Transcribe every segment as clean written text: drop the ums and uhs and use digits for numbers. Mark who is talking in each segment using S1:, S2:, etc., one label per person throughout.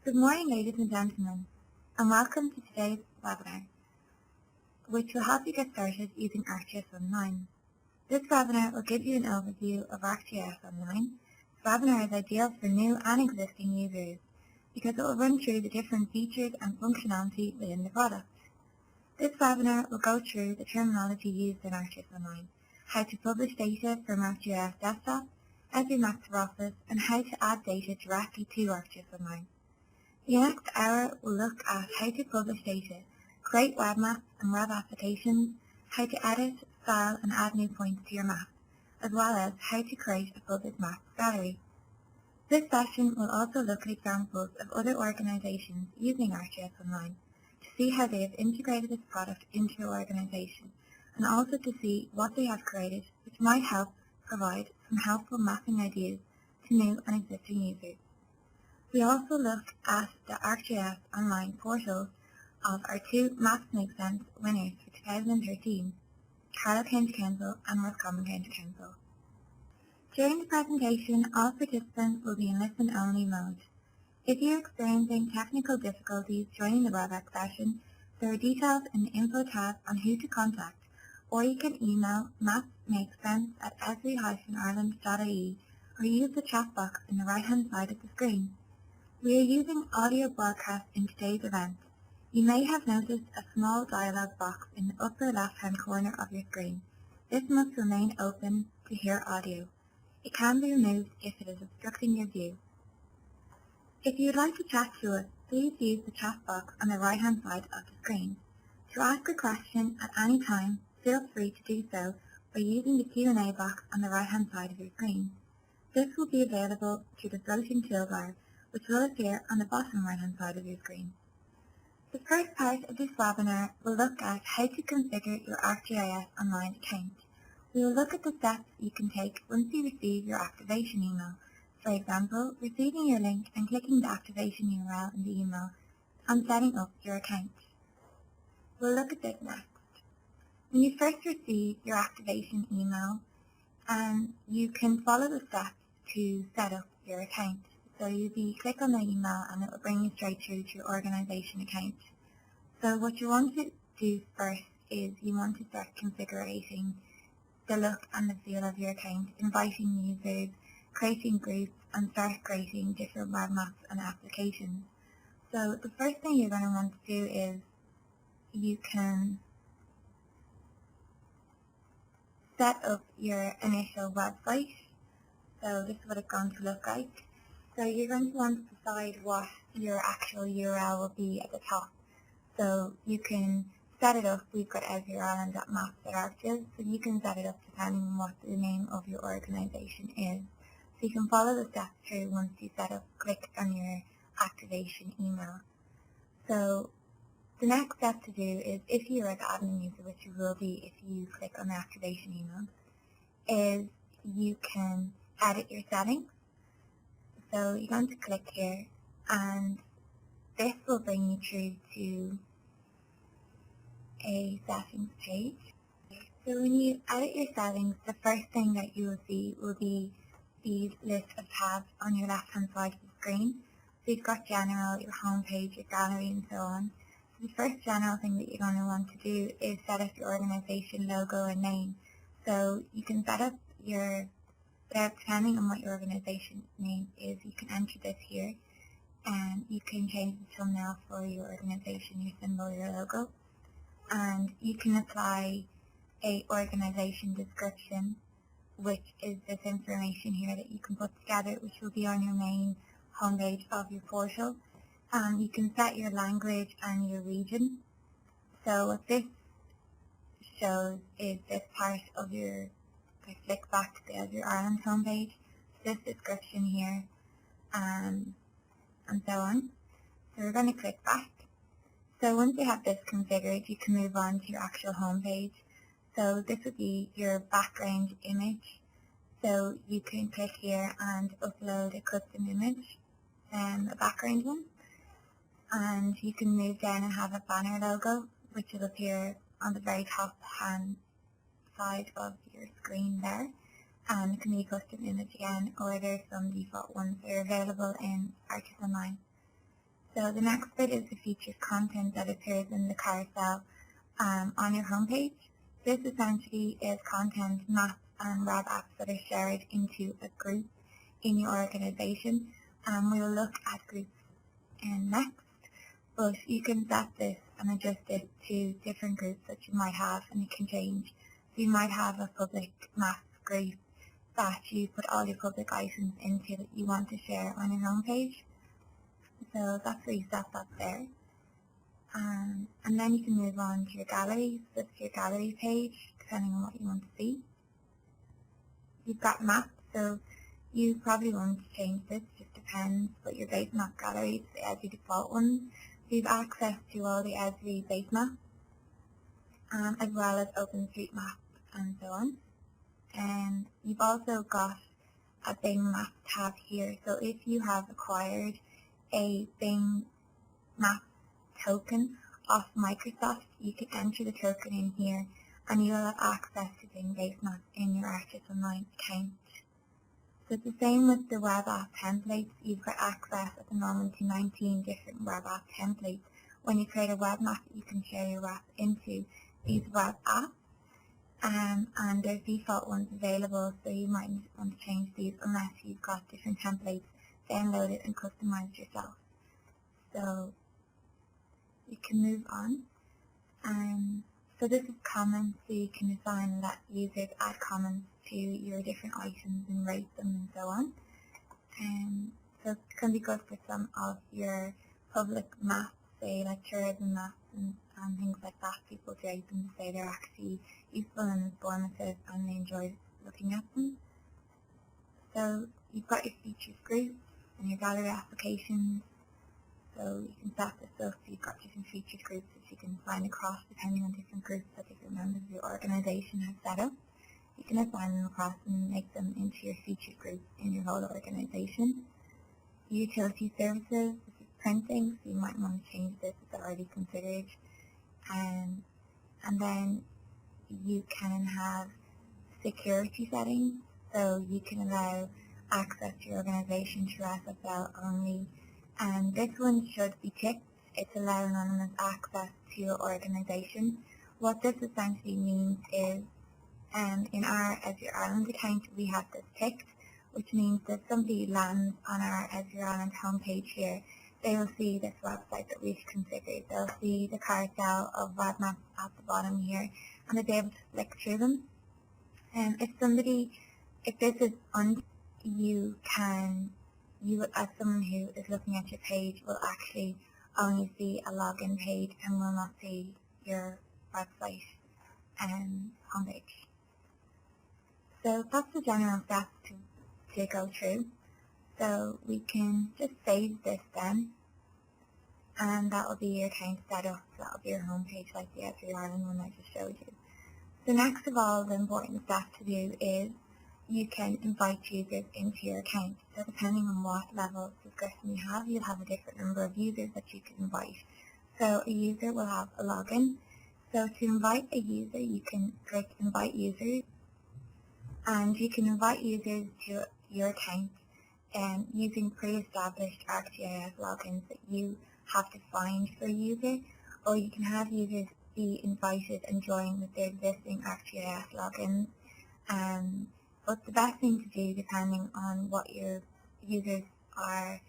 S1: Good morning, ladies and gentlemen, and welcome to today's webinar, which will help you get started using ArcGIS Online. This webinar will give you an overview of ArcGIS Online. This webinar is ideal for new and existing users because it will run through the different features and functionality within the product. This webinar will go through the terminology used in ArcGIS Online, how to publish data from ArcGIS Desktop, Esri Maps for Office, and how to add data directly to ArcGIS Online. The next hour will look at how to publish data, create web maps and web applications, how to edit, style and add new points to your map, as well as how to create a public maps gallery. This session will also look at examples of other organisations using ArcGIS Online to see how they have integrated this product into your organisation and also to see what they have created which might help provide some helpful mapping ideas to new and existing users. We also look at the ArcGIS Online portals of our two Maps Make Sense winners for 2013, Carlow County Council and Roscommon County Council. During the presentation, all participants will be in listen-only mode. If you are experiencing technical difficulties joining the WebEx session, there are details in the Info tab on who to contact, or you can email mapsmakesense@esri-ireland.ie or use the chat box in the right-hand side of the screen. We are using audio broadcast in today's event. You may have noticed a small dialog box in the upper left-hand corner of your screen. This must remain open to hear audio. It can be removed if it is obstructing your view. If you would like to chat to us, please use the chat box on the right-hand side of the screen. To ask a question at any time, feel free to do so by using the Q&A box on the right-hand side of your screen. This will be available through the floating toolbar, which will appear on the bottom right-hand side of your screen. The first part of this webinar will look at how to configure your ArcGIS Online account. We will look at the steps you can take once you receive your activation email. For example, receiving your link and clicking the activation URL in the email and setting up your account. We'll look at this next. When you first receive your activation email, you can follow the steps to set up your account. So click on the email and it will bring you straight through to your organisation account. So what you want to do first is you want to start configuring the look and the feel of your account, inviting users, creating groups and start creating different web maps and applications. So the first thing you're going to want to do is you can set up your initial website. So this is what it's going to look like. So you're going to want to decide what your actual URL will be at the top. So you can set it up. We've got esri-ireland.maps.arcgis, so you can set it up depending on what the name of your organisation is. So you can follow the steps through once you set up, click on your activation email. So the next step to do is, if you are the admin user, which you will be if you click on the activation email, is you can edit your settings. So you're going to click here and this will bring you through to a settings page. So when you edit your settings, the first thing that you will see will be these list of tabs on your left hand side of the screen. So you've got general, your home page, your gallery and so on. So the first general thing that you're going to want to do is set up your organisation logo and name. So you can set up depending on what your organisation name is, you can enter this here and you can change the thumbnail for your organisation, your symbol, your logo, and you can apply a organisation description, which is this information here that you can put together, which will be on your main homepage of your portal. You can set your language and your region. So what this shows is this part of your, if I flick back to the Esri Ireland homepage, this description here, and so on. So we're going to click back. So once you have this configured, you can move on to your actual homepage. So this would be your background image. So you can click here and upload a custom image, a background one. And you can move down and have a banner logo, which will appear on the very top hand side of your screen there, and it can be a custom image again, or there's some default ones that are available in ArcGIS Online. So the next bit is the featured content that appears in the carousel on your homepage. This essentially is content, maps and web apps that are shared into a group in your organization. We will look at groups next, but you can set this and adjust it to different groups that you might have, and it can change. So you might have a public maps group that you put all your public items into that you want to share on your homepage. So that's where you set that there. And then you can move on to your galleries. This is your gallery page, depending on what you want to see. You've got maps, so you probably won't change this, just depends, but your base map galleries, the Esri default ones. So you have access to all the Esri base maps, as well as OpenStreetMap and so on. And you've also got a Bing Maps tab here. So if you have acquired a Bing Maps token off Microsoft, you can enter the token in here and you'll have access to Bing base maps in your ArcGIS Online account. So it's the same with the web app templates. You've got access at the moment to 19 different web app templates. When you create a web map, you can share your web into these web apps, and there's default ones available, so you might want to change these unless you've got different templates downloaded and customized yourself. So you can move on. So this is comments, so you can assign and let users add comments to your different items and rate them and so on. So it can be good for some of your public maps, say like tourism maps and things like that. People rate them to say they're actually useful and informative and they enjoy looking at them. So you've got your features groups and your gallery applications. So you can set this up, so you've got different featured groups that you can assign across depending on different groups that different members of your organization have set up. You can assign them across and make them into your featured groups in your whole organization. Utility services, this is printing, so you might want to change this, it's already configured. And then you can have security settings, so you can allow access to your organization through SSL only. And this one should be ticked. It's allow anonymous access to your organization. What this essentially means is, in our Esri Ireland account, we have this ticked, which means that somebody lands on our Esri Ireland homepage here, they will see this website that we've configured. They'll see the carousel of web maps at the bottom here, and they'll be able to flick through them. And if this is on, you as someone who is looking at your page will actually only see a login page and will not see your website homepage. So that's the general steps to go through. So we can just save this then, and that will be your account set up. So that will be your homepage like the Esri Ireland one I just showed you. So next of all, the important step to do is you can invite users into your account. So depending on what level of subscription you have, you'll have a different number of users that you can invite. So a user will have a login. So to invite a user, you can click invite users, and you can invite users to your account using pre-established ArcGIS logins that you have to find for a user, or you can have users be invited and join with their existing ArcGIS logins. But the best thing to do, depending on what your users are,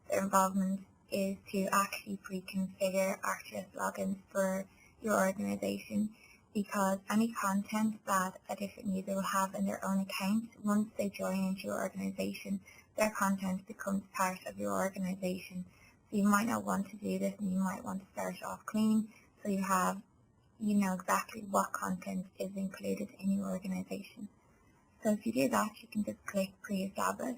S1: their involvement, is to actually pre-configure ArcGIS logins for your organization, because any content that a different user will have in their own account, once they join into your organization, their content becomes part of your organization. So you might not want to do this, and you might want to start off clean, so you know exactly what content is included in your organization. So if you do that, you can just click pre-establish,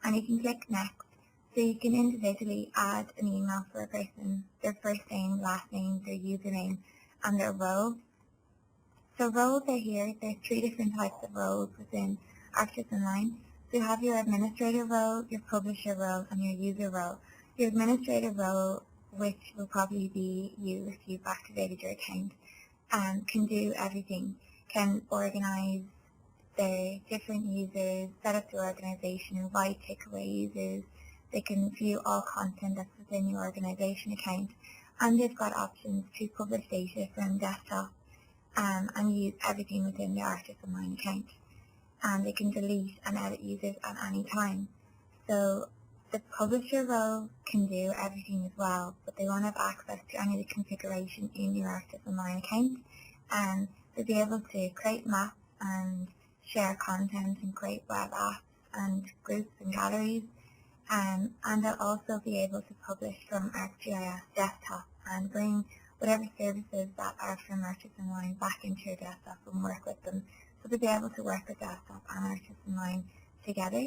S1: and you can click next. So you can individually add an email for a person, their first name, last name, their username, and their role. So roles are here. There's 3 different types of roles within ArcGIS Online. So you have your administrator role, your publisher role, and your user role. Your administrator role, which will probably be you if you've activated your account, can do everything, can organize the different users, set up the organization, invite takeaway users, They can view all content that's within your organization account, and they've got options to publish data from desktop and use everything within the ArcGIS Online account. And they can delete and edit users at any time. So the publisher role can do everything as well, but they won't have access to any of the configuration in your ArcGIS Online account, and they'll be able to create maps and share content and create web apps and groups and galleries, and they'll also be able to publish from ArcGIS Desktop and bring whatever services that are from ArcGIS Online back into your desktop and work with them. So they'll be able to work with desktop and ArcGIS Online together.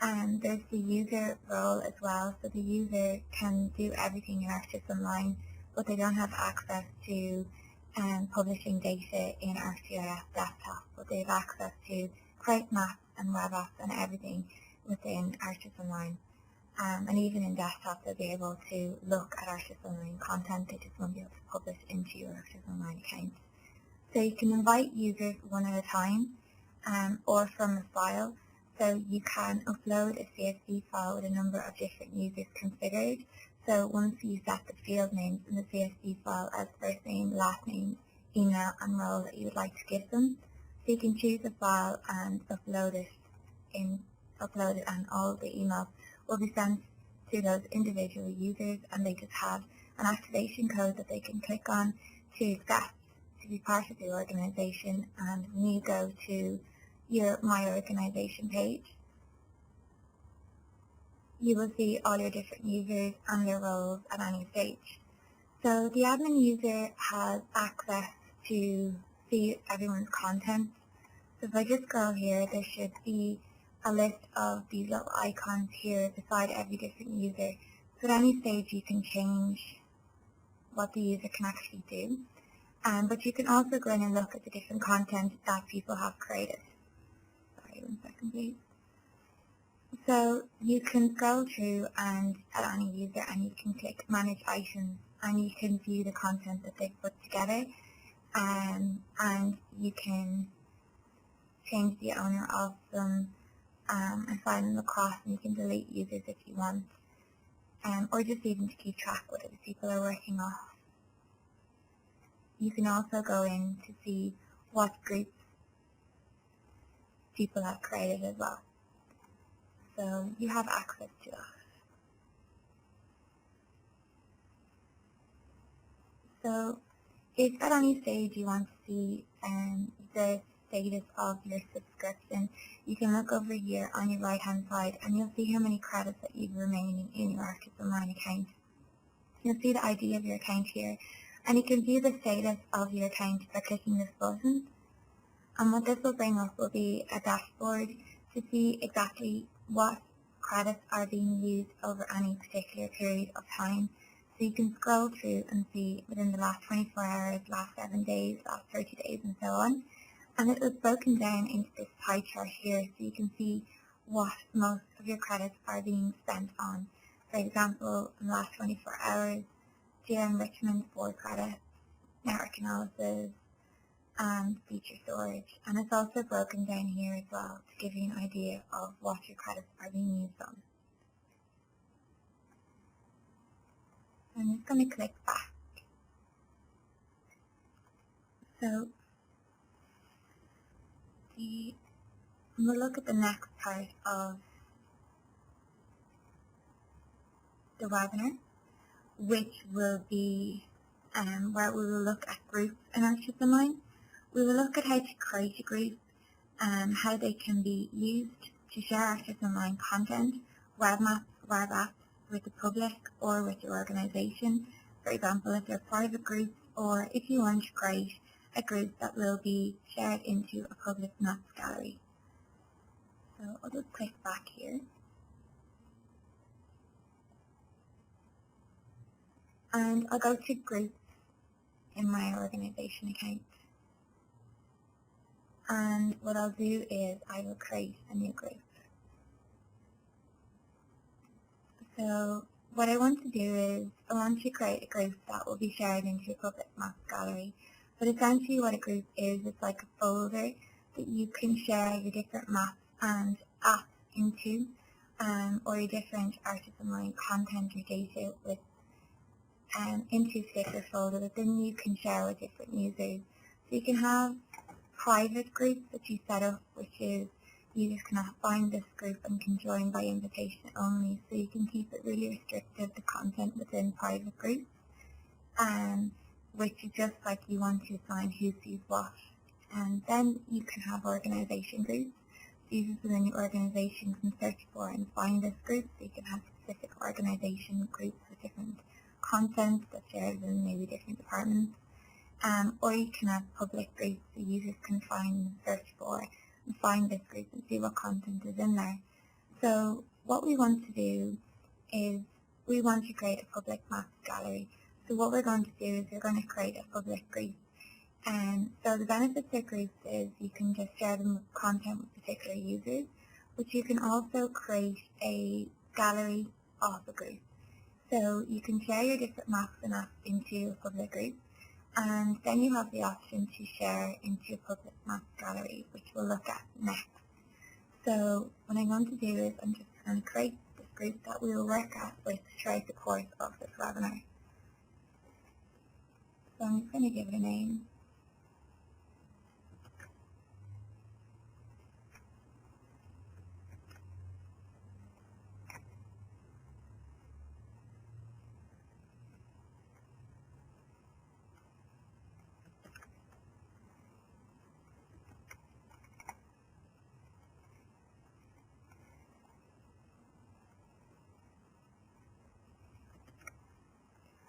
S1: And there's the user role as well, so the user can do everything in ArcGIS Online, but they don't have access to publishing data in ArcGIS Desktop, but they have access to create maps and web apps and everything within ArcGIS Online. And even in desktop, they'll be able to look at ArcGIS Online content. They just won't be able to publish into your ArcGIS Online account. So you can invite users one at a time or from a file. So you can upload a CSV file with a number of different users configured. So once you set the field names in the CSV file as first name, last name, email and role that you would like to give them, so you can choose a file and upload it and all the emails will be sent to those individual users, and they just have an activation code that they can click on to accept to be part of the organization. And when you go to your My Organization page, you will see all your different users and their roles at any stage. So the admin user has access to see everyone's content. So if I just go here, there should be a list of these little icons here beside every different user. So at any stage you can change what the user can actually do. But you can also go in and look at the different content that people have created. Sorry, 1 second please. So you can scroll through and at any user and you can click manage items and you can view the content that they've put together, and you can change the owner of them and find them across, and you can delete users if you want, or just even to keep track what other people are working off. You can also go in to see what groups people have created as well. So you have access to that. So if at any stage you want to see the status of your subscription, you can look over here on your right hand side and you'll see how many credits that you've remaining in your ArcGIS Online account. You'll see the ID of your account here, and you can view the status of your account by clicking this button. And what this will bring up will be a dashboard to see exactly what credits are being used over any particular period of time. So you can scroll through and see within the last 24 hours, last 7 days, last 30 days and so on. And it is broken down into this pie chart here, so you can see what most of your credits are being spent on. For example, in the last 24 hours, geo enrichment 4 credits, network analysis, and feature storage. And it's also broken down here as well to give you an idea of what your credits are being used on. I'm just going to click back. So we'll look at the next part of the webinar, which will be where we will look at groups in ArcGIS Online. We will look at how to create a group, how they can be used to share ArcGIS Online content, web maps, web apps with the public or with your organization. For example, if they're private groups, or if you want to create a group that will be shared into a public maps gallery. So I'll just click back here. And I'll go to groups in my organization account. And what I'll do is I will create a new group. So what I want to do is I want to create a group that will be shared into a public maps gallery. But essentially what a group is, it's like a folder that you can share your different maps and apps into. or your different ArcGIS Online content or data with into a particular folder that then you can share with different users. So you can have private groups that you set up, which is users can find this group and can join by invitation only. So you can keep it really restricted, the content within private groups, which is just like you want to assign who sees what. And then you can have organization groups. Users within your organization can search for and find this group. So you can have specific organization groups with different content that's shared in maybe different departments. Or you can have public groups so users can find and search for and find this group and see what content is in there. So what we want to do is we want to create a public maps gallery. So what we're going to do is we're going to create a public group. So the benefits of groups is you can just share them with content with particular users, but you can also create a gallery of a group. So you can share your different maps and apps into a public group, and then you have the option to share into a public maps gallery, which we'll look at next. So what I'm going to do is I'm just going to create this group that we will work at with throughout the course of this webinar. So I'm just going to give it a name.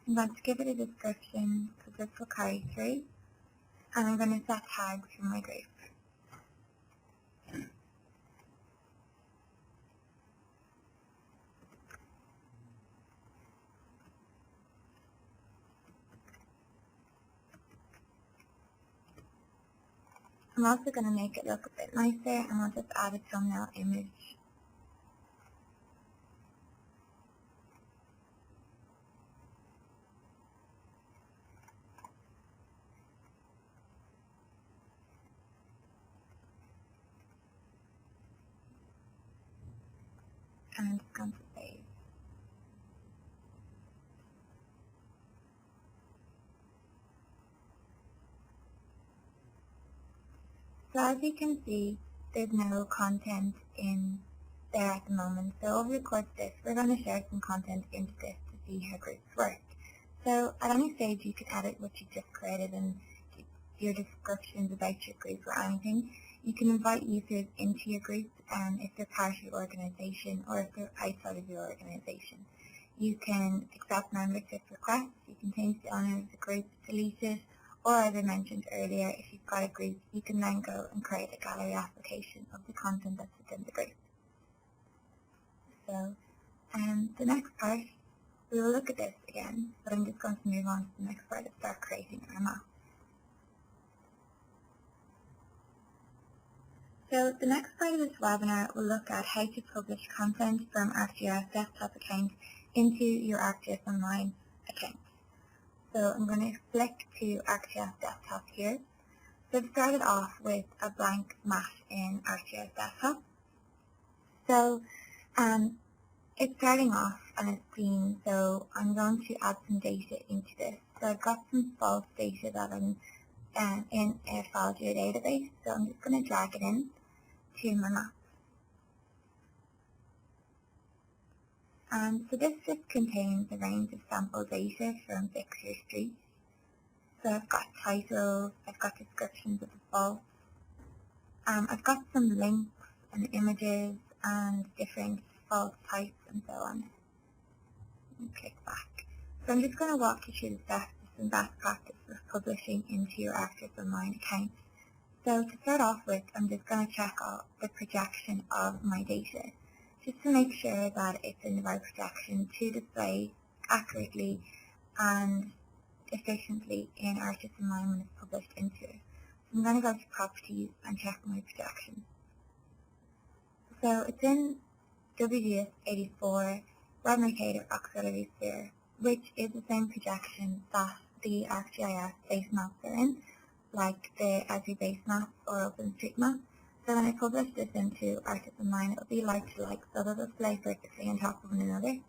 S1: I'm going to give it a description because this will carry through, and I'm going to set tags for my group. I'm also going to make it look a bit nicer, and I'll just add a thumbnail image. And I'm just going to save. So as you can see, there's no content in there at the moment. So over the course of this, we're going to share some content into this to see how groups work. So at any stage, you can edit what you just created and your descriptions about your group or anything. You can invite users into your group if they're part of your organization or if they're outside of your organization. You can accept membership requests, you can change the owner of the group, delete it, or as I mentioned earlier, if you've got a group, you can then go and create a gallery application of the content that's within the group. So the next part, we will look at this again, but I'm just going to move on to the next part and start creating our map. So the next part of this webinar will look at how to publish content from ArcGIS Desktop account into your ArcGIS Online account. So I'm going to flick to ArcGIS Desktop here. So I've started off with a blank map in ArcGIS Desktop. So it's starting off on a screen, so I'm going to add some data into this. So I've got some false data that I'm in a file database, so I'm just going to drag it in to my map. So this just contains a range of sample data from Bixby Street. So I've got titles, I've got descriptions of the faults, I've got some links and images and different fault types and so on. And click back. So I'm just going to walk you through the steps and best practice of publishing into your ArcGIS Online account. So to start off with, I'm just going to check out the projection of my data, just to make sure that it's in the right projection to display accurately and efficiently in ArcGIS Online when it's published into it. So I'm going to go to Properties and check my projection. So it's in WGS 84 Web Mercator Auxiliary Sphere, which is the same projection that the ArcGIS base maps are in, like the Esri base map or OpenStreetMap. So So when I publish this into ArcGIS Online, it will be like to like, so they'll display vertically on top of one another.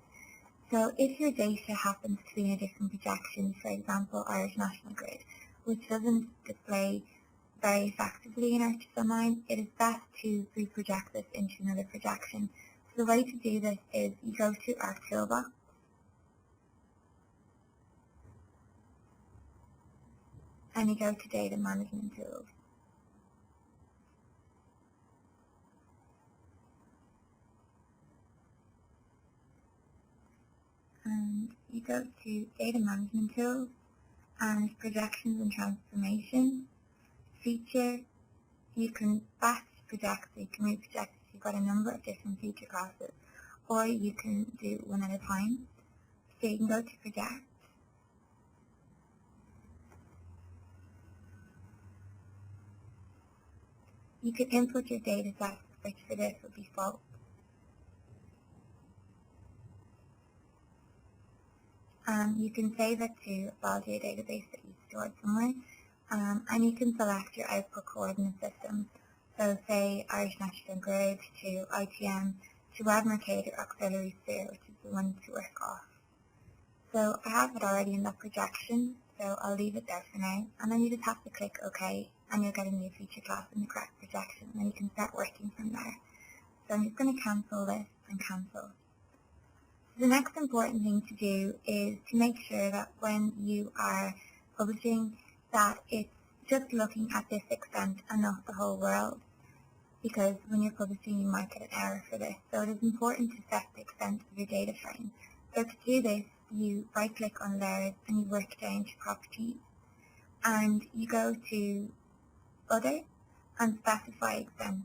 S1: So if your data happens to be in a different projection, for example, Irish National Grid, which doesn't display very effectively in ArcGIS Online, it is best to reproject this into another projection. So the way to do this is you go to our toolbox, and you go to Data Management Tools. And you go to Data Management Tools and Projections and Transformation. Feature, you can batch project, so you can reproject if you've got a number of different feature classes, or you can do one at a time. So you can go to Project, you can input your data set, which for this would be false. You can save it to a file to your database that you stored somewhere, and you can select your output coordinate system. So say Irish National Grid to ITM to Web Mercator Auxiliary Sphere, which is the one to work off. So I have it already in that projection, so I'll leave it there for now, and then you just have to click OK, and you'll get a new feature class in the correct projection, and then you can start working from there. So I'm just going to cancel this and cancel. The next important thing to do is to make sure that when you are publishing that it's just looking at this extent and not the whole world, because when you're publishing you might get an error for this. So it is important to set the extent of your data frame. So to do this, you right click on layers and you work down to properties, and you go to other and specify extent.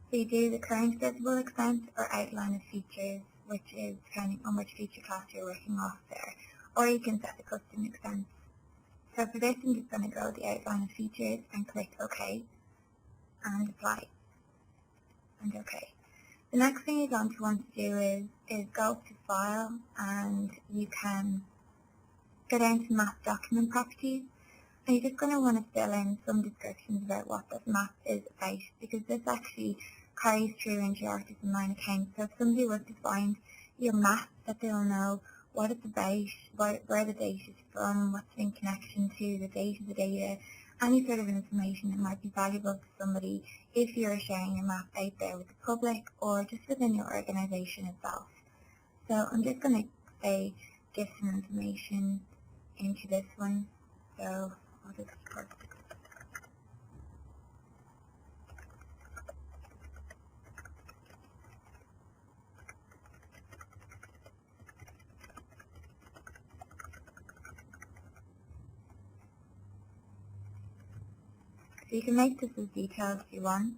S1: So you do the current visible extent or outline of features, which is depending on which feature class you're working off there, or you can set the custom extent. So for this I'm just going to go the outline of features and click OK and apply and OK. The next thing you're going to want to do is go to File, and you can go down to Map Document Properties, and you're just going to want to fill in some descriptions about what this map is about, because this actually carries through into your ArcGIS Online account. So if somebody was to find your map, that they'll know what it's about, where the data is from, what's in connection to the date of the data, any sort of information that might be valuable to somebody if you're sharing your map out there with the public or just within your organization itself. So I'm just going to say give some information into this one. So I'll just put so you can make this as detailed as you want.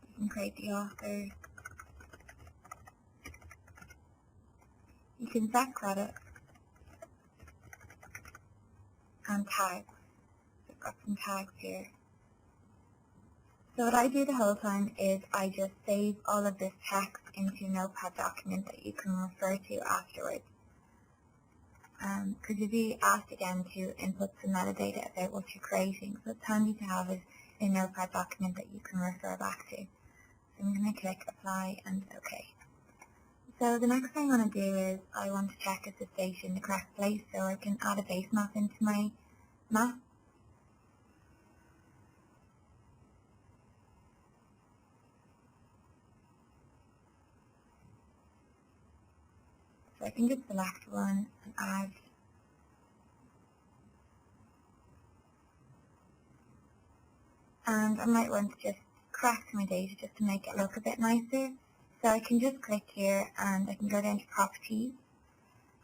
S1: You can create the author. You can set credit and tags. I've got some tags here. So what I do the whole time is I just save all of this text into a notepad document that you can refer to afterwards. Because you'll be asked again to input some metadata about what you're creating, so it's handy to have a notepad document that you can refer back to. So I'm going to click Apply and OK. So the next thing I want to do is I want to check if it's data in the correct place, so I can add a base map into my map. So I can just select one and add. And I might want to just correct my data just to make it look a bit nicer. So I can just click here and I can go down to Properties.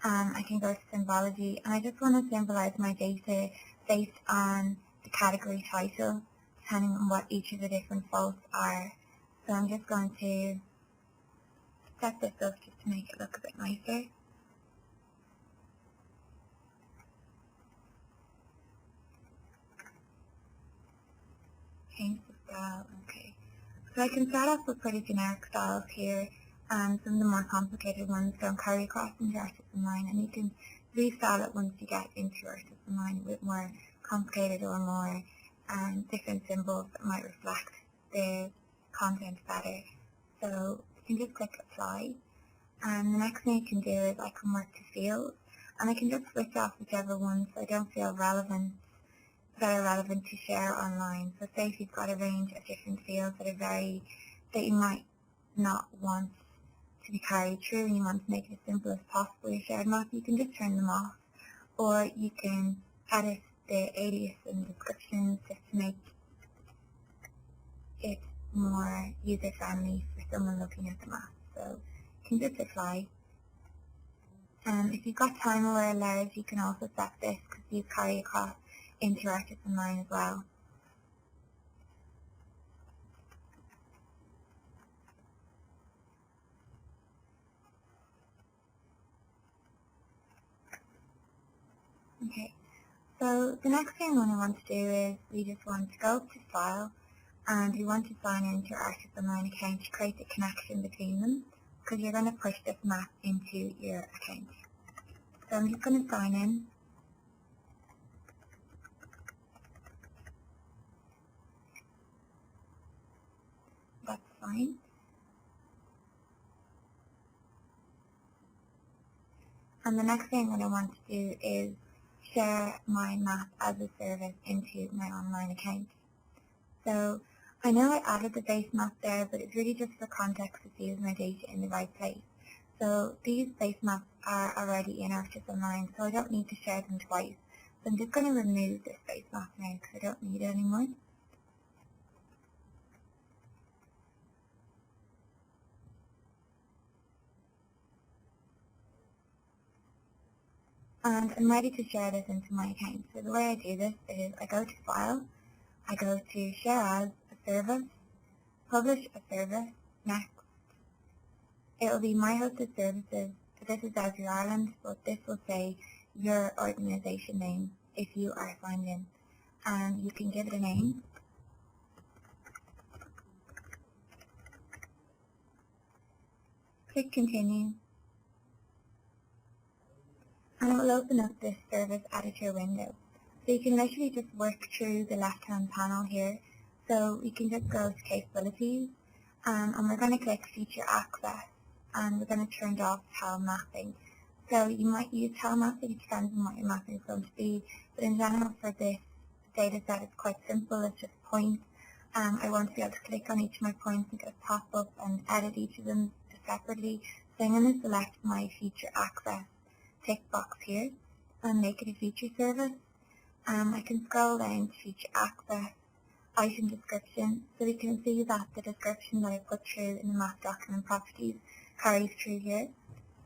S1: I can go to Symbology, and I just want to symbolize my data based on the category title, depending on what each of the different faults are. So I'm just going to set this up just to make it look a bit nicer. Change the style, okay. So I can start off with pretty generic styles here, and some of the more complicated ones don't carry across into ArcGIS Online, and you can restyle it once you get into ArcGIS Online with more complicated or more different symbols that might reflect the content better. So you can just click apply, and the next thing you can do is I can work to fields, and I can just switch off whichever ones I don't feel that are relevant to share online. So say if you've got a range of different fields that you might not want to be carried through and you want to make it as simple as possible, your shared map, you can just turn them off, or you can edit the alias and descriptions just to make it more user-friendly for someone looking at the map. So you can just apply. If you've got time aware layers, you can also set this because these carry across into ArcGIS Online as well. Okay, so the next thing I want to do is we just want to go up to File, and we want to sign into your ArcGIS Online account to create the connection between them, because you're going to push this map into your account. So I'm just going to sign in. That's fine. And the next thing that I want to do is share my map as a service into my online account. So I know I added the base map there, but it's really just for context to see is my data in the right place. So these base maps are already in ArcGIS Online, so I don't need to share them twice. So I'm just going to remove this base map now because I don't need it anymore. And I'm ready to share this into my account. So the way I do this is I go to File, I go to Share as a Service, Publish a Service, Next. It will be My Hosted Services. So this is Esri Ireland, but this will say your organisation name if you are signed in. And you can give it a name. Click Continue. And it will open up this service editor window. So you can literally just work through the left-hand panel here. So we can just go to Capabilities, and we're going to click Feature Access, and we're going to turn off tile mapping. So you might use tile mapping, it depends on what your mapping is going to be, but in general for this data set it's quite simple, it's just points. I want to be able to click on each of my points and get a pop-up and edit each of them separately. So I'm going to select my Feature Access tick box here and make it a feature service. I can scroll down to Feature Access, Item Description, so we can see that the description that I put through in the map document properties carries through here.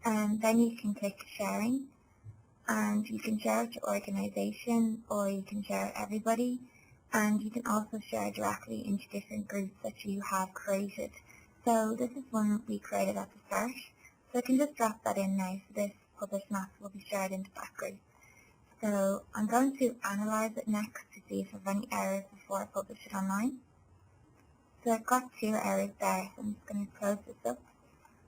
S1: And then you can click Sharing, and you can share it to organisation, or you can share it everybody, and you can also share directly into different groups that you have created. So this is one we created at the start, so I can just drop that in now. So this published map will be shared into that group. So I'm going to analyse it next to see if I have any errors before I publish it online. So I've got 2 errors there, so I'm just going to close this up.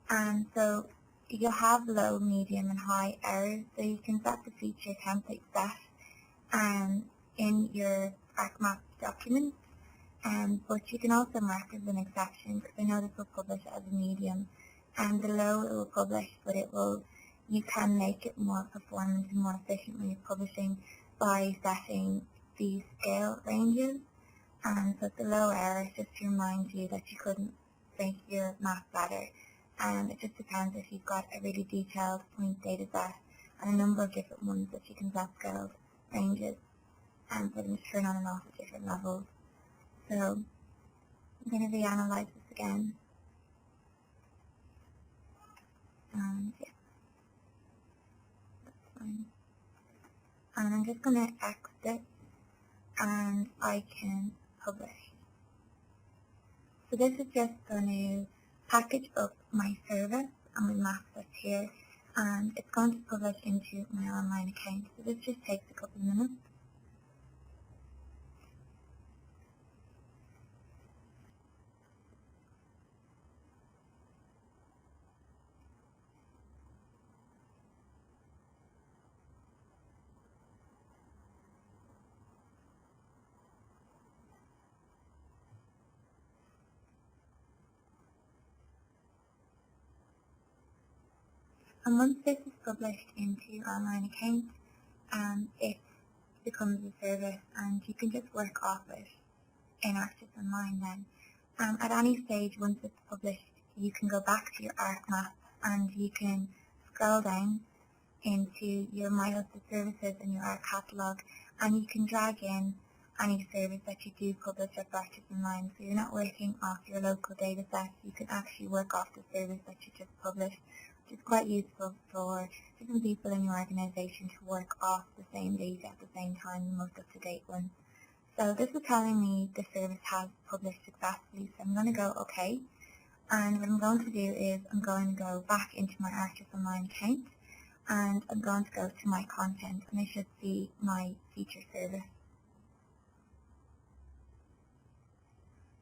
S1: And so you'll have low, medium and high errors, so you can set the feature template set in your ArcMap document, but you can also mark as an exception, because I know this will publish as a medium, and the low it will publish, but you can make it more performant and more efficient when you're publishing by setting these scale ranges. So the low error is just to remind you that you couldn't make your map better. It just depends if you've got a really detailed point data set and a number of different ones that you can set scale ranges and for them to turn on and off at different levels. So I'm going to reanalyze this again. And yeah. And I'm just going to exit and I can publish. So this is just going to package up my service and my map that's here, and it's going to publish into my online account. So this just takes a couple of minutes. And once this is published into your online account, it becomes a service and you can just work off it in ArcGIS Online then. At any stage, once it's published, you can go back to your Arc Map and you can scroll down into your My Hosted Services in your Arc Catalogue, and you can drag in any service that you do publish at ArcGIS Online. So you're not working off your local data set, you can actually work off the service that you just published, which is quite useful for different people in your organisation to work off the same data at the same time, the most up-to-date one. So this is telling me the service has published successfully, so I'm going to go OK. And what I'm going to do is I'm going to go back into my ArcGIS Online account, and I'm going to go to my content, and I should see my feature service.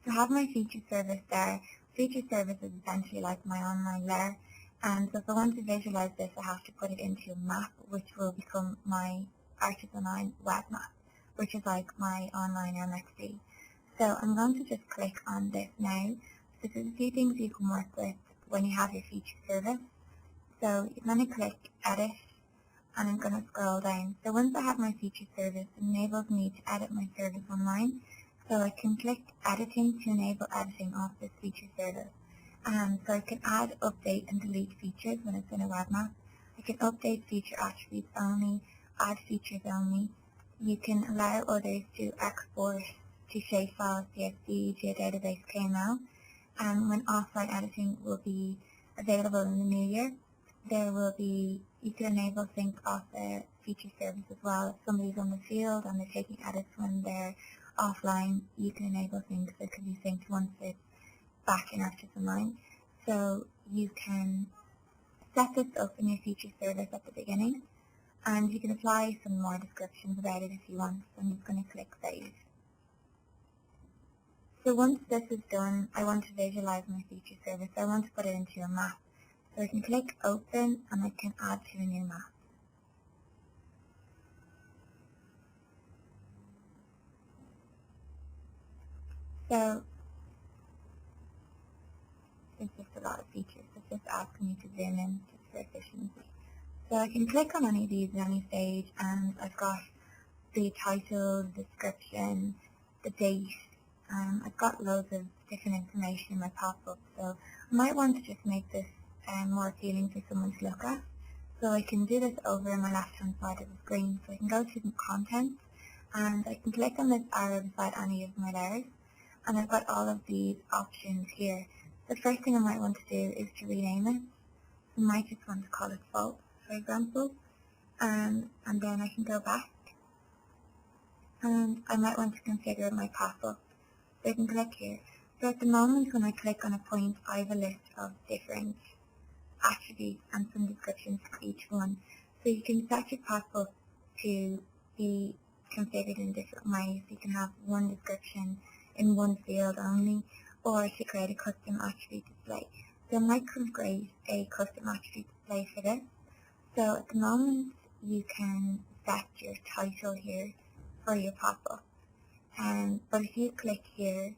S1: So I have my feature service there. Feature service is essentially like my online layer, and so if I want to visualize this, I have to put it into a map, which will become my ArcGIS Online web map, which is like my online MXD. So I'm going to just click on this now. So there's a few things you can work with when you have your feature service. So you're going to click Edit, and I'm going to scroll down. So once I have my feature service, it enables me to edit my service online. So I can click Editing to enable editing of this feature service. So I can add, update and delete features when it's in a web map. I can update feature attributes only, add features only. You can allow others to export to shapefile, CSV, geodatabase, KML. And when offline editing will be available in the new year, there will be, you can enable sync of the feature service as well. If somebody's on the field and they're taking edits when they're offline, you can enable sync, so it can be synced once it's back in ArcGIS Online. So you can set this up in your feature service at the beginning, and you can apply some more descriptions about it if you want. So I'm just going to click Save. So once this is done, I want to visualize my feature service. I want to put it into a map. So I can click Open, and I can add to a new map. So there's just a lot of features. It's just asking me to zoom in just for efficiency. So I can click on any of these at any stage, and I've got the title, the description, the date. I've got loads of different information in my pop-up, so I might want to just make this more appealing for someone to look at. So I can do this over on my left-hand side of the screen. So I can go to the content, and I can click on this arrow beside any of my layers, and I've got all of these options here. The first thing I might want to do is to rename it. I might just want to call it Fault, for example, and then I can go back, and I might want to configure my pop-up. So I can click here. So at the moment when I click on a point, I have a list of different attributes and some descriptions for each one. So you can set your pop-up to be configured in different ways. You can have one description in one field only, or to create a custom attribute display. So I might create a custom attribute display for this. So at the moment you can set your title here for your pop-up. But if you click here,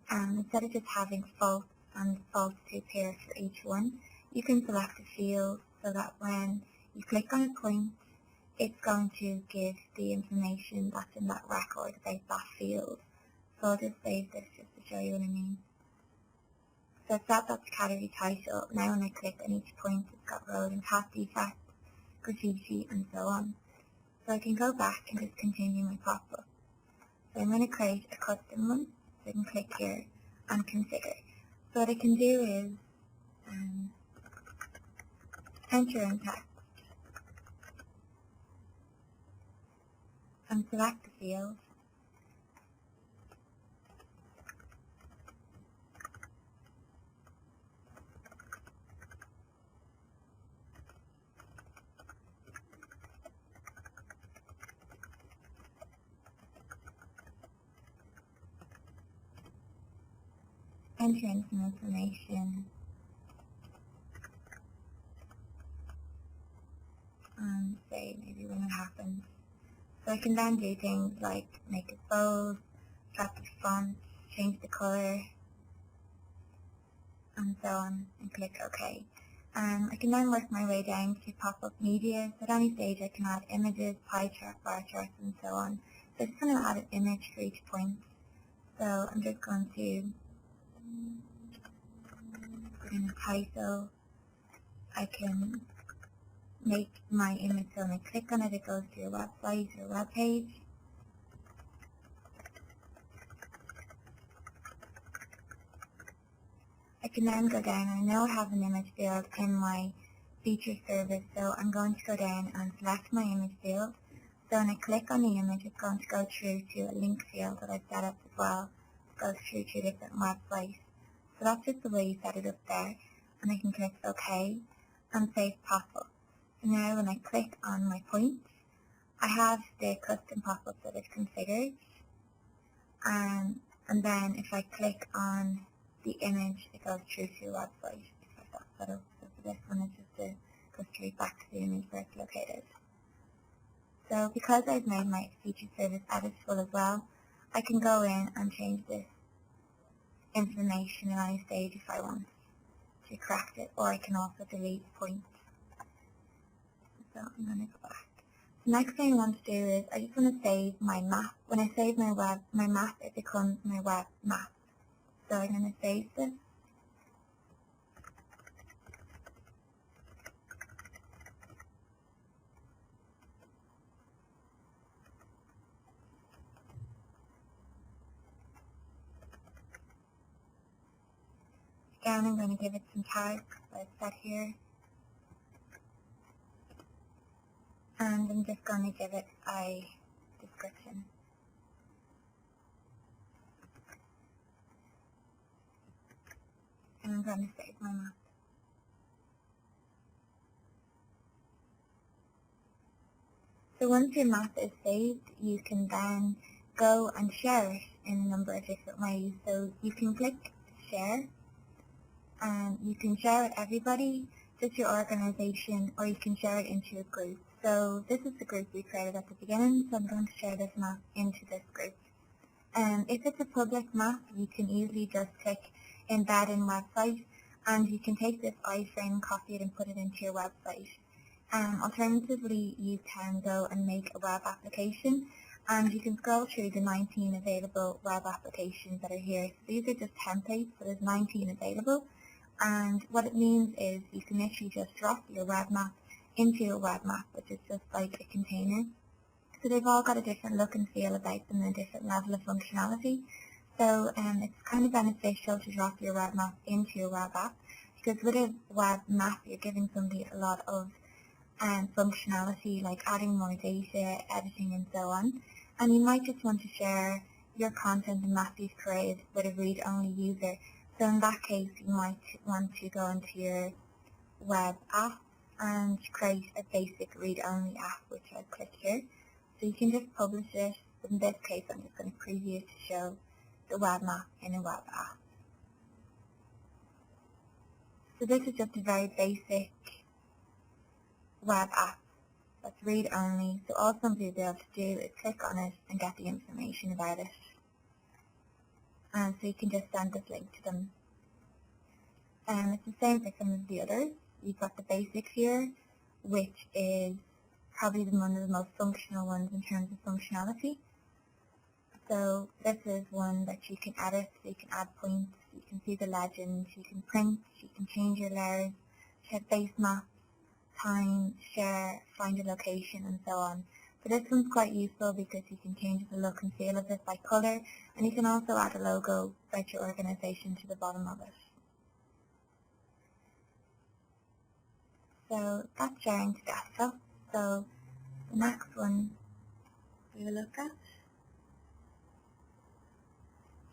S1: instead of just having faults and faults to appear for each one, you can select a field so that when you click on a point, it's going to give the information that's in that record about that field. So I'll just save this just to show you what I mean. So I've set that category title. Now when I click on each point, it's got road and path defect, graffiti, and so on. So I can go back and just continue my pop-up. So I'm going to create a custom one. So I can click here and configure. So what I can do is enter in text and select the field. Enter in some information and say maybe when it happens. So I can then do things like make it bold, drop the font, change the color, and so on, and click OK. I can then work my way down to pop-up media. So at any stage I can add images, pie chart, bar charts, and so on. So I'm just going to add an image for each point. So I'm just going to put in a title. I can make my image so when I click on it, it goes to your website or web page. I can then go down, and I know I have an image field in my feature service, so I'm going to go down and select my image field. So when I click on the image, it's going to go through to a link field that I've set up as well. It goes through to a different website. So that's just the way you set it up there. And I can click OK and save pop-up. So now when I click on my points, I have the custom pop-up that I've configured. And then if I click on the image, it goes through to your website. If I've got set up. So for this one, it's just to go straight back to the image where it's located. So because I've made my feature service editable as well, I can go in and change this information at any stage if I want to correct it, or I can also delete points. So I'm going to go back. The next thing I want to do is I just want to save my map. When I save my map, it becomes my web map. So I'm going to save this. Again, I'm going to give it some tags that I've set here. And I'm just going to give it a description. And I'm going to save my map. So once your map is saved, you can then go and share it in a number of different ways. So you can click share, and you can share it with everybody, just your organization, or you can share it into a group. So this is the group we created at the beginning, so I'm going to share this map into this group. If it's a public map, you can easily just click embed in website, and you can take this iframe, copy it, and put it into your website. Alternatively, you can go and make a web application, and you can scroll through the 19 available web applications that are here. So these are just templates, so there's 19 available, and what it means is you can literally just drop your web map into a web map, which is just like a container. So they've all got a different look and feel about them and a different level of functionality. So it's kind of beneficial to drop your web map into your web app, because with a web map you're giving somebody a lot of functionality, like adding more data, editing, and so on. And you might just want to share your content and map you've created with a read-only user. So in that case, you might want to go into your web app and create a basic read-only app, which I'll click here. So you can just publish it. In this case, I'm just going to preview it to show the web map in a web app. So this is just a very basic web app that's read-only. So all somebody will be able to do is click on it and get the information about it. And so you can just send this link to them. It's the same for some of the others. You've got the basics here, which is probably one of the most functional ones in terms of functionality. So this is one that you can edit, so you can add points, you can see the legend, you can print, you can change your layers, check base maps, time, share, find a location, and so on. So this one's quite useful because you can change the look and feel of it by colour, and you can also add a logo about your organisation to the bottom of it. So that's sharing to desktop. So the next one we will look at.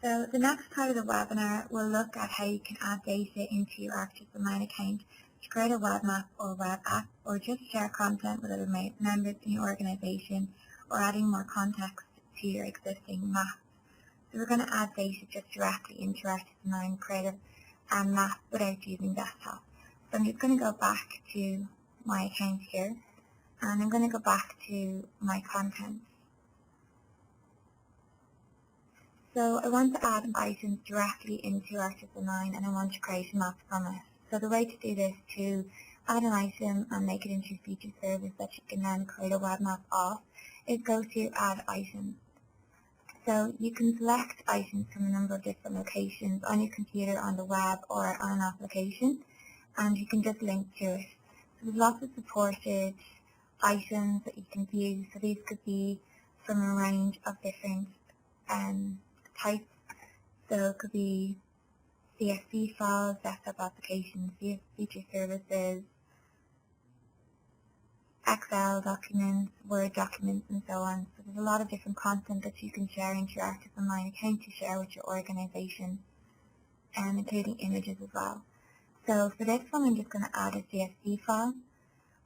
S1: So the next part of the webinar will look at how you can add data into your ArcGIS Online account to create a web map or web app, or just share content with other members in your organisation, or adding more context to your existing map. So we're going to add data just directly into ArcGIS Online, create a map without using desktop. So I'm just going to go back to my account here, and I'm going to go back to my content. So I want to add items directly into ArcGIS Online, and I want to create a map from it. So the way to do this, to add an item and make it into a feature service that you can then create a web map of, is go to Add Items. So you can select items from a number of different locations on your computer, on the web, or on an application, and you can just link to it. So there's lots of supported items that you can view. So these could be from a range of different types. So it could be CSV files, desktop applications, feature services, Excel documents, Word documents, and so on. So there's a lot of different content that you can share into your ArcGIS Online account to share with your organisation, including images as well. So for this one, I'm just going to add a CSV file,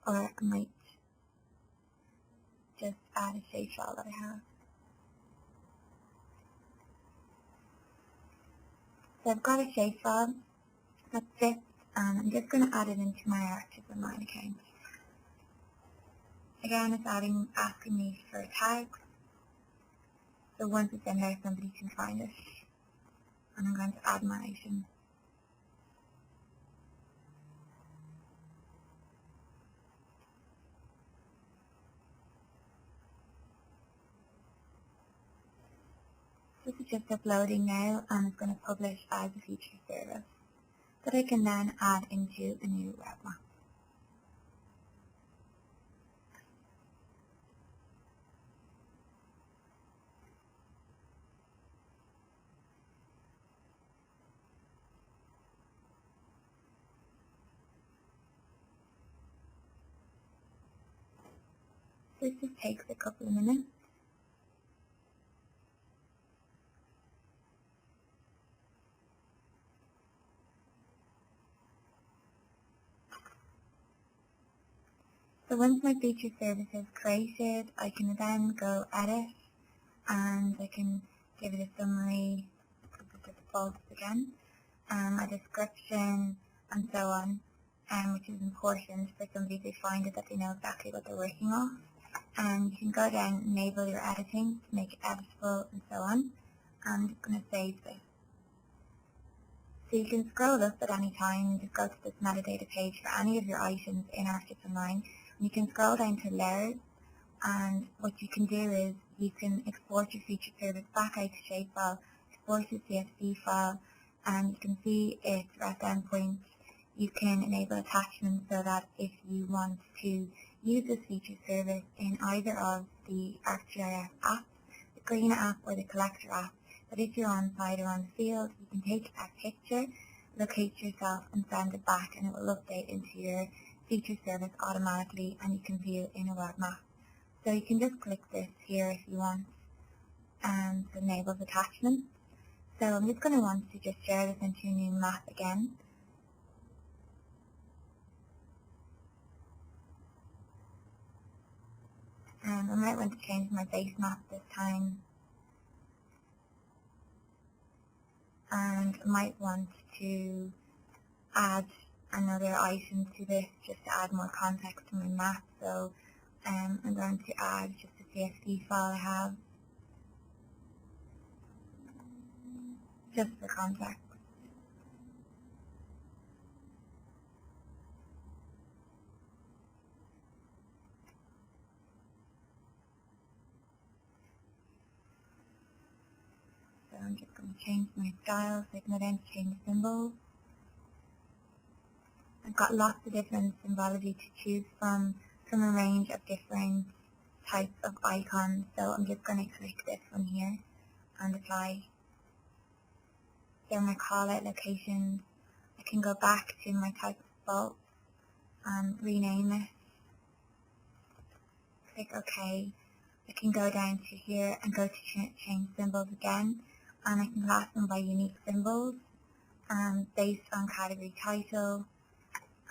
S1: or I might just add a shape file that I have. So I've got a shape file that fits, and I'm just going to add it into my ArcGIS Online account. Again, it's asking me for tags, so once it's in there, somebody can find it. And I'm going to add my item. This is just uploading now, and it's going to publish as a feature service that I can then add into a new web map. This just takes a couple of minutes. So once my feature service is created, I can then go edit, and I can give it a summary, the defaults again, a description, and so on, which is important for somebody to find it, that they know exactly what they're working off. And you can go down and enable your editing to make it editable and so on. I'm just going to save this. So you can scroll up at any time and just go to this metadata page for any of your items in ArcGIS Online. And you can scroll down to layers, and what you can do is you can export your feature service back out to shapefile, export your CSV file, and you can see its REST endpoint. You can enable attachments so that if you want to use this feature service in either of the ArcGIS apps, the Green app or the Collector app, that if you're on site or on the field, you can take a picture, locate yourself, and send it back, and it will update into your feature service automatically, and you can view it in a web map. So you can just click this here if you want, and it enables attachments. So I'm just going to want to just share this into a new map again. I might want to change my base map this time, and I might want to add another item to this just to add more context to my map. So I'm going to add just a CSV file I have, just for context. So I'm just going to change my style, so I can go down to change symbols. I've got lots of different symbology to choose from a range of different types of icons. So I'm just going to click this one here and apply. So I'm going to call out locations. I can go back to my type of bolt and rename it. Click OK. I can go down to here and go to change symbols again, and I can class them by unique symbols based on category title,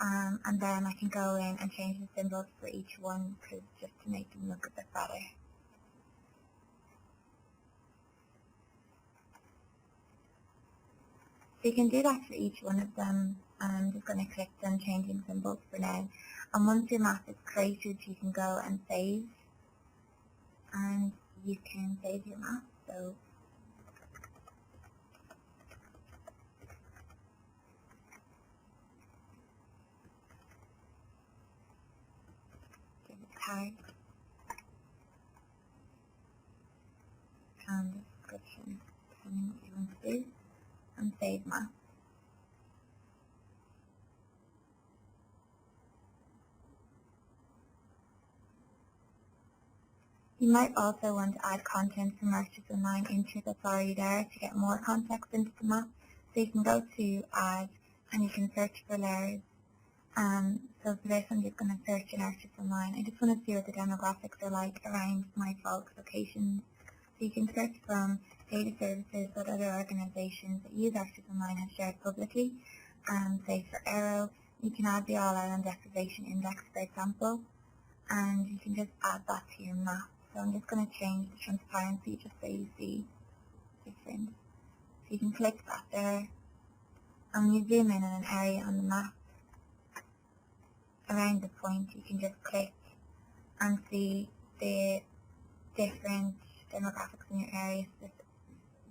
S1: and then I can go in and change the symbols for each one just to make them look a bit better. So you can do that for each one of them. I'm just going to click on changing symbols for now. And once your map is created, you can go and save. And you can save your map. So tag and description, depending what you want to do, and save map. You might also want to add content from ArcGIS Online into that's already there to get more context into the map. So you can go to Add and you can search for layers. So for this I'm just going to search in ArcGIS Online. I just want to see what the demographics are like around my folks' locations. So you can search from data services that other organisations that use ArcGIS Online have shared publicly. Say for Aero, you can add the All Island Deprivation Index, for example, and you can just add that to your map. So I'm just going to change the transparency just so you see different. So you can click that there, and when you zoom in on an area on the map, around the point you can just click and see the different demographics in your area. So this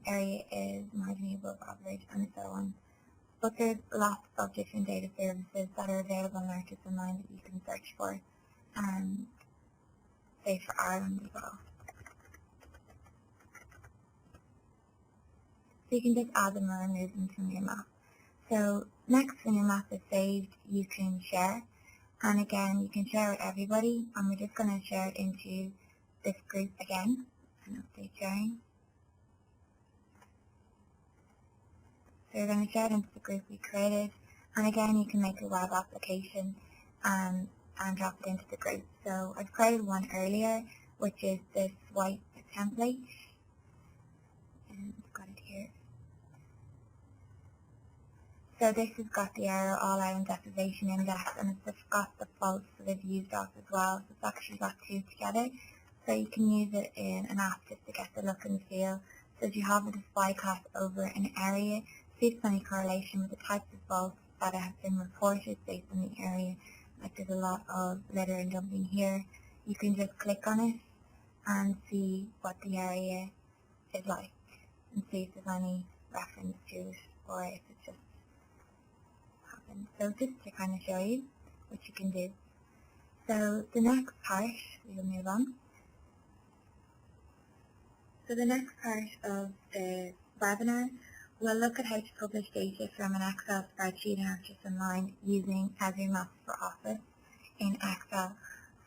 S1: area is marginally above average and so on. But there's lots of different data services that are available on ArcGIS Online that you can search for, say for Ireland as well. So you can just add them or remove them from your map. So next, when your map is saved, you can share. And again, you can share with everybody, and we're just going to share it into this group again, and update sharing. So we're going to share it into the group we created, and again, you can make a web application and drop it into the group. So I've created one earlier, which is this white template, and I've got it here. So this has got the Aero All Island Deprivation Index, and it's got the faults that I've used off as well. So it's actually got two together. So you can use it in an app just to get the look and feel. So if you have a display class over an area, see if there's any correlation with the types of faults that have been reported based on the area. Like there's a lot of litter and dumping here. You can just click on it and see what the area is like, and see if there's any reference to it, or if it's just happened. So just to kind of show you what you can do. So the next part, we will move on. So the next part of the webinar, we'll look at how to publish data from an Excel spreadsheet in ArcGIS Online using Esri Maps for Office in Excel.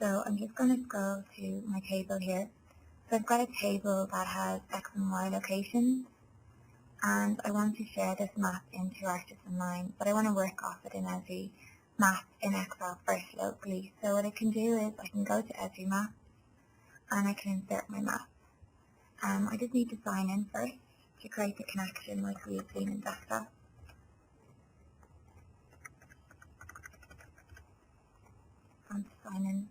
S1: So I'm just going to go to my table here. So I've got a table that has X and Y locations, and I want to share this map into ArcGIS Online, but I want to work off it in Esri Maps in Excel first locally. So what I can do is I can go to Esri Maps and I can insert my map. I just need to sign in first to create the connection like we've seen in Desktop. And sign in.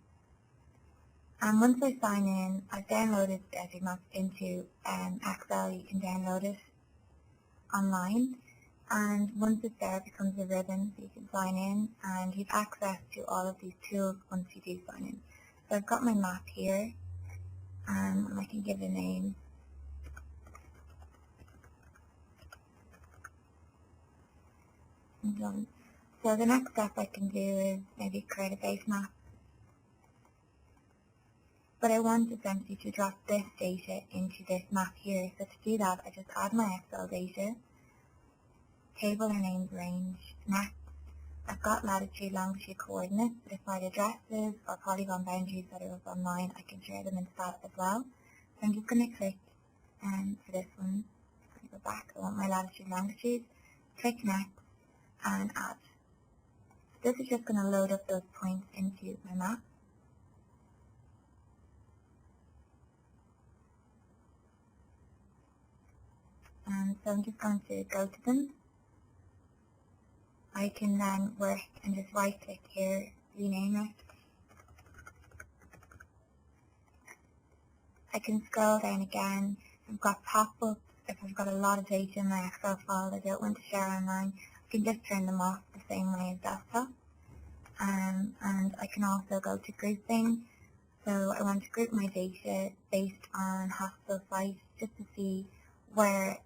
S1: And once I sign in, I've downloaded the Esri Maps into Excel. You can download it online. And once it's there, it becomes a ribbon, so you can sign in, and you have access to all of these tools once you do sign in. So I've got my map here, and I can give it a name. So the next step I can do is maybe create a base map. But I want essentially to drop this data into this map here. So to do that, I just add my Excel data, table or named range. Next, I've got latitude, longitude coordinates, but if I had addresses or polygon boundaries that are up online, I can share them into that as well. So I'm just going to click for this one. I'm going to go back. I want my latitude, longitude. Click next and add. So this is just going to load up those points into my map. And so I'm just going to go to them. I can then work and just right click here, rename it. I can scroll down again. I've got pop-ups. If I've got a lot of data in my Excel file that I don't want to share online, I can just turn them off the same way as Desktop. And I can also go to grouping. So I want to group my data based on hospital sites just to see where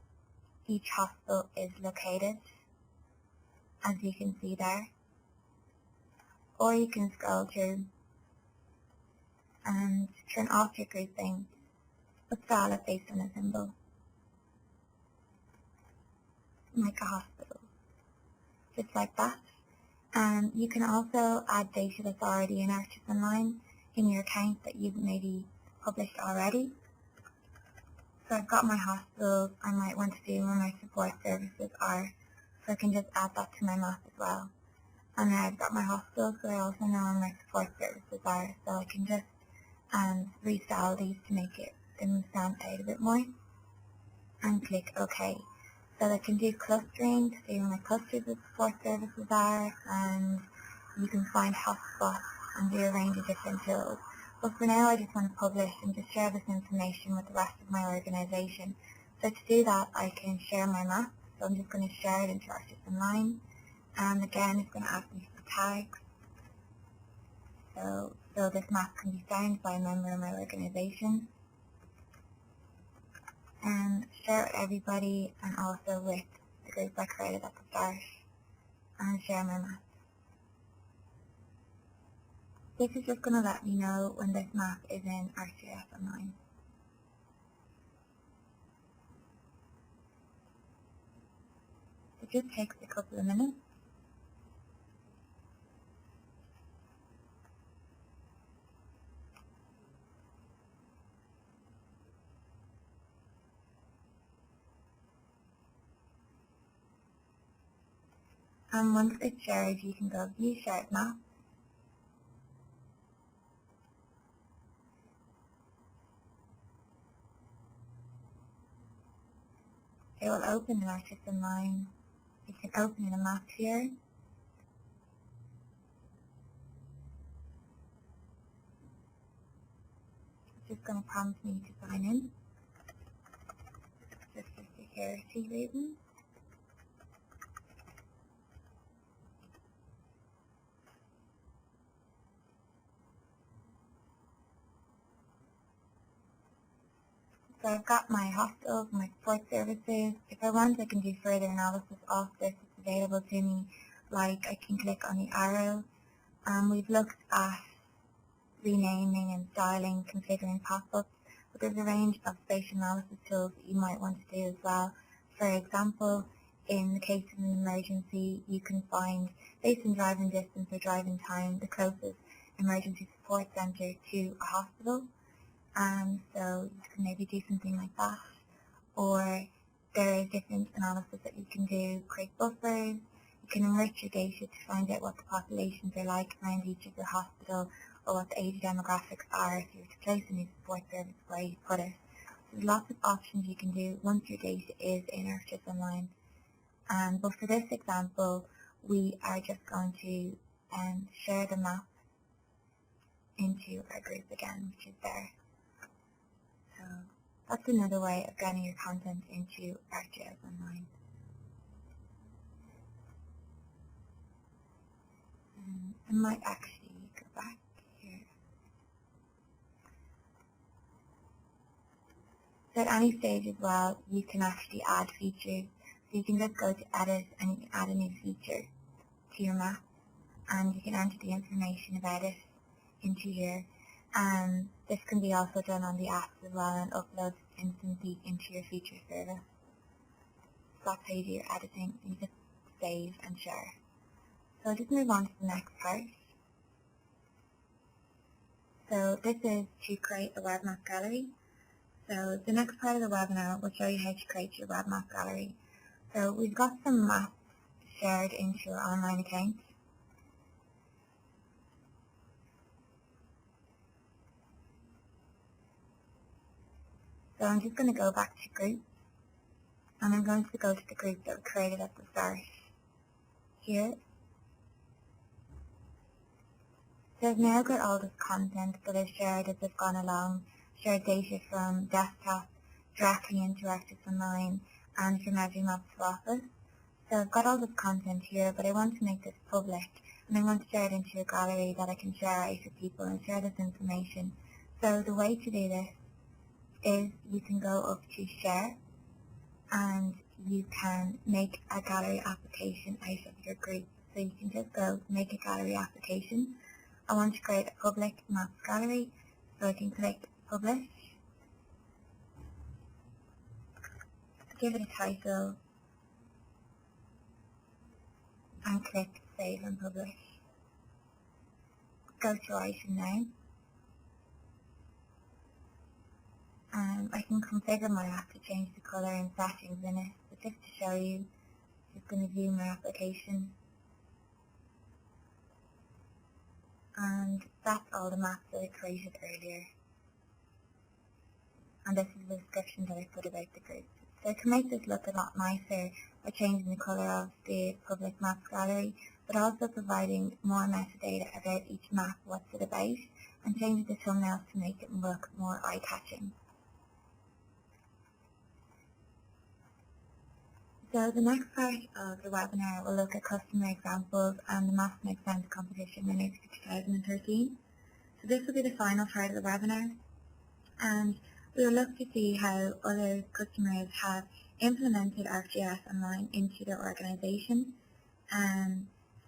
S1: each hospital is located, as you can see there. Or you can scroll through and turn off your grouping, but style it based on a symbol, like a hospital, just like that. And you can also add data that's already in ArcGIS Online in your account that you've maybe published already. So I've got my hospitals. I might want to see where my support services are, so I can just add that to my map as well. And then I've got my hospitals, so I also know where my support services are, so I can just restyle these to make them stand out a bit more, and click OK. So I can do clustering to see where my clusters of support services are, and you can find hotspots and do a range of different tools. But for now I just want to publish and just share this information with the rest of my organisation. So to do that I can share my map, so I'm just going to share it into ArcGIS Online, and again it's going to ask me for tags. So this map can be found by a member of my organisation, and share it with everybody, and also with the group I created at the start, and share my map. This is just going to let me know when this map is in ArcGIS Online. It just takes a couple of minutes. And once it's shared, you can go View Shared Map. It will open in ArcGIS Online. You can open in a map here. It's just going to prompt me to sign in, just for security reasons. So I've got my hospitals, my support services. If I want, I can do further analysis of this. It's available to me. Like, I can click on the arrow. We've looked at renaming and styling, configuring pop-ups, but there's a range of spatial analysis tools that you might want to do as well. For example, in the case of an emergency, you can find, based on driving distance or driving time, the closest emergency support centre to a hospital. So you can maybe do something like that, or there is different analysis that you can do, create buffers, you can enrich your data to find out what the populations are like around each of your hospital, or what the age demographics are if you were to place a new support service where you put it. So there's lots of options you can do once your data is in ArcGIS Online. But for this example, we are just going to share the map into our group again, which is there. So that's another way of getting your content into ArcGIS Online. I might actually go back here. So at any stage as well, you can actually add features. So you can just go to Edit and you can add a new feature to your map, and you can enter the information about it into here. This can be also done on the apps as well and upload instantly into your feature service. So that's how you do your editing. You just save and share. So I'll just move on to the next part. So this is to create a web map gallery. So the next part of the webinar will show you how to create your web map gallery. So we've got some maps shared into your online account. So I'm just going to go back to group, and I'm going to go to the group that we created at the start here. So I've now got all this content that I've shared as I've gone along, shared data from desktop directly into ArcGIS Online and from Esri Maps for Office. So I've got all this content here, but I want to make this public, and I want to share it into a gallery that I can share out to people and share this information. So the way to do this is you can go up to Share, and you can make a gallery application out of your group. So you can just go Make a Gallery Application. I want to create a public maps gallery, So I can click Publish, give it a title, and click Save and Publish. Go to item now. I can configure my app to change the colour and settings in it, but just to show you, just going to view my application. And that's all the maps that I created earlier. And this is the description that I put about the group. So to make this look a lot nicer by changing the colour of the public maps gallery, but also providing more metadata about each map, what's it about, and changing the thumbnails to make it look more eye-catching. So the next part of the webinar will look at customer examples and the Maps Make Sense competition winners for 2013. So this will be the final part of the webinar, and we will look to see how other customers have implemented ArcGIS Online into their organisation.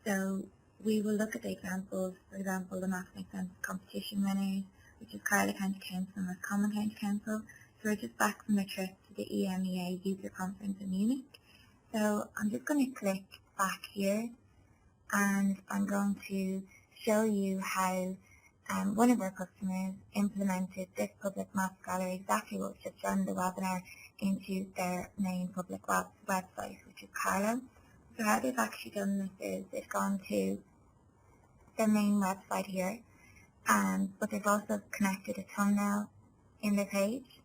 S1: So we will look at the examples, for example, the Maps Make Sense competition winners, which is Carlow County Council and Roscommon County Council. So we're just back from a trip to the EMEA User Conference in Munich. So I'm just going to click back here, and I'm going to show you how one of our customers implemented this public maps gallery, exactly what was just shown in the webinar, into their main public website, which is Carlow. So how they've actually done this is they've gone to their main website here, but they've also connected a thumbnail in the page.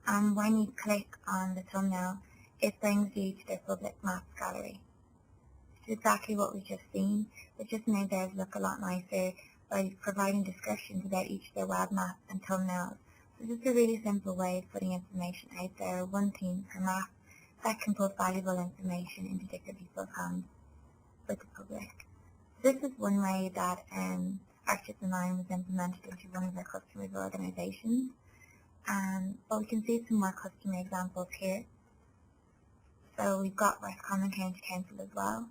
S1: And when you click on the thumbnail, it brings you to their public maps gallery. It's exactly what we've just seen, but just made theirs look a lot nicer by providing descriptions about each of their web maps and thumbnails. So this is a really simple way of putting information out there, one theme per map, that can put valuable information into different people's hands with the public. So this is one way that ArcGIS Online was implemented into one of our customers' organisations. But we can see some more customer examples here. So we've got Roscommon County Council as well.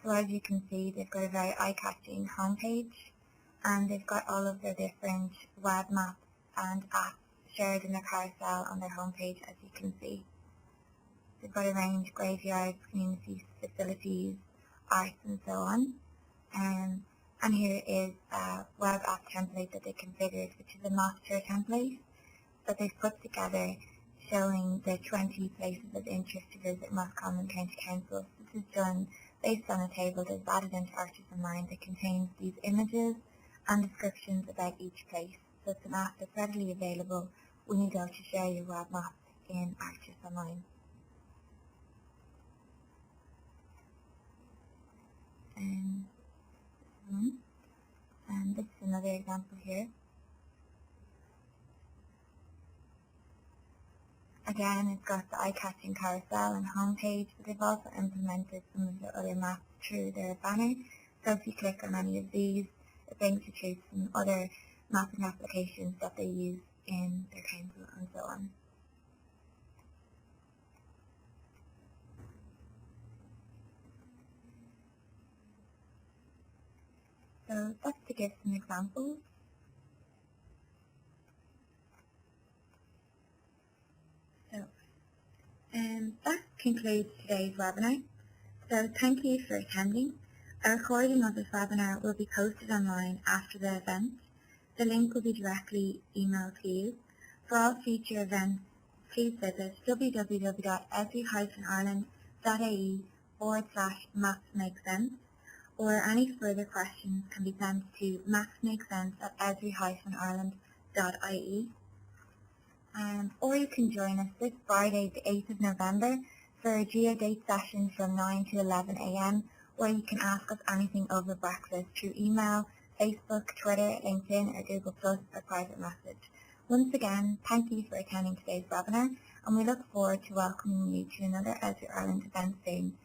S1: So as you can see, they've got a very eye-catching homepage, and they've got all of their different web maps and apps shared in their carousel on their homepage, as you can see. They've got a range of graveyards, community facilities, arts, and so on. And here is a web app template that they configured, which is a master template that they've put together, showing the 20 places of interest to visit Roscommon County Council. This is done based on a table that is added into ArcGIS Online that contains these images and descriptions about each place. So it's an app that's readily available when you go to share your web map in ArcGIS Online. And this is another example here. Again, it's got the eye-catching carousel and homepage, but they've also implemented some of the other maps through their banner. So if you click on any of these, it brings you to some other mapping applications that they use in their council and so on. So that's to give some examples. That concludes today's webinar. So thank you for attending. A recording of this webinar will be posted online after the event. The link will be directly emailed to you. For all future events, please visit www.esri-ireland.ie/mapsmakesense, or any further questions can be sent to mapsmakesense@esri-ireland.ie. Or you can join us this Friday, the 8th of November, for a geodate session from 9 to 11 a.m, where you can ask us anything over breakfast through email, Facebook, Twitter, LinkedIn, or Google Plus, or private message. Once again, thank you for attending today's webinar, and we look forward to welcoming you to another Esri Ireland event soon.